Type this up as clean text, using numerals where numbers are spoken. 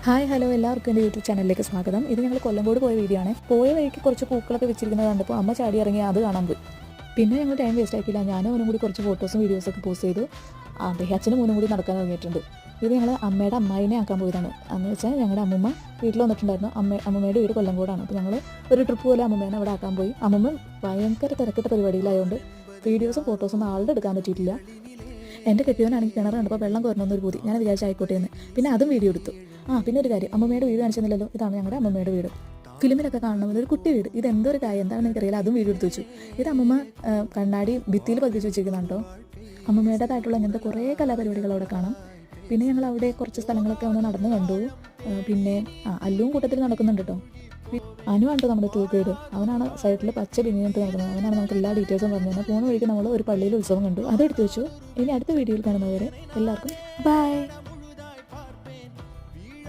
Hi hello എല്ലാവർക്കും എൻ്റെ YouTube ചാനലിലേക്ക് സ്വാഗതം. ഇത് ഞങ്ങൾ കൊല്ലങ്കോട് പോയ വീഡിയോ ആണ്. പോയ വഴിക്ക് കുറച്ച് പൂക്കളൊക്കെ വെച്ചിരിക്കുന്നത് കണ്ടപ്പോൾ അമ്മ ചാടി ഇറങ്ങി അത് കാണാൻ പോയി. പിന്നെ ഞങ്ങൾ ടൈം വേസ്റ്റ് ആക്കിയില്ല. ഞാനും അവനും കൂടി കുറച്ച് ഫോട്ടോസും വീഡിയോസൊക്കെ പോസ്റ്റ് ചെയ്തു. അച്ഛനും മോനും കൂടി നടക്കാൻ തുടങ്ങിയിട്ടുണ്ട്. ഇത് ഞങ്ങൾ അമ്മയുടെ അമ്മായിനെ ആക്കാൻ പോയതാണ്. അന്ന് വെച്ചാൽ ഞങ്ങളുടെ അമ്മൂമ്മ വീട്ടിൽ വന്നിട്ടുണ്ടായിരുന്നു. അമ്മൂമ്മയുടെ വീട് കൊല്ലങ്കോടാണ്. അപ്പോൾ ഞങ്ങൾ ഒരു ട്രിപ്പ് പോലെ അമ്മൂമ്മേനെ അവിടെ ആക്കാൻ പോയി. അമ്മൂമ്മ ഭയങ്കര തിരക്കിട്ട പരിപാടിയിലായതുകൊണ്ട് വീഡിയോസും ഫോട്ടോസൊന്നും ആളുടെ എടുക്കാൻ പറ്റിയിട്ടില്ല. എൻ്റെ കെട്ടിയവനാണെങ്കിൽ കിണർ കണ്ടപ്പോൾ വെള്ളം കുറഞ്ഞൊന്നൊരു പൂതി. ഞാൻ വിചാരിച്ച ആയിക്കോട്ടെ എന്ന്. പിന്നെ അതും വീഡിയോ എടുത്തു. പിന്നെ ഒരു കാര്യം, അമ്മമ്മയുടെ വീട് കാണിച്ചെന്നില്ലല്ലോ. ഇതാണ് ഞങ്ങളുടെ അമ്മമ്മയുടെ വീട്. ഫിലിമിലൊക്കെ കാണുന്ന ഒരു കുട്ടി വീട്. ഇത് എന്തോ ഒരു കാര്യം എന്താണെന്ന് എനിക്കറിയില്ല. അതും വീഡിയോ എടുത്ത് വെച്ചു. ഇത് അമ്മമ്മ കണ്ണാടി ഭിത്തിയിൽ പതിച്ച് വെച്ചിരിക്കുന്നുണ്ടോ. അമ്മമ്മയുടേതായിട്ടുള്ള ഇങ്ങനത്തെ കുറേ കലാപരിപാടികൾ അവിടെ കാണാം. പിന്നെ ഞങ്ങൾ അവിടെ കുറച്ച് സ്ഥലങ്ങളൊക്കെ ഒന്ന് നടന്ന് കണ്ടു. പിന്നെ അല്ലുവും കൂട്ടത്തിൽ നടക്കുന്നുണ്ട് കേട്ടോ. അനുവാണ് നമ്മുടെ ടൂർ ഗൈഡ്. അവനാണ് സൈഡിൽ പച്ച ബിനിയിട്ട് നടക്കുന്നത്. അവനാണ് നമുക്ക് എല്ലാ ഡീറ്റെയിൽസും പറഞ്ഞു തന്നെ. പോകുന്ന വഴിക്ക് നമ്മൾ ഒരു പള്ളിയിൽ ഉത്സവം കണ്ടു, അതെടുത്ത് വെച്ചു. ഇനി അടുത്ത വീഡിയോയിൽ കാണുന്നവരെ എല്ലാവർക്കും ബൈ.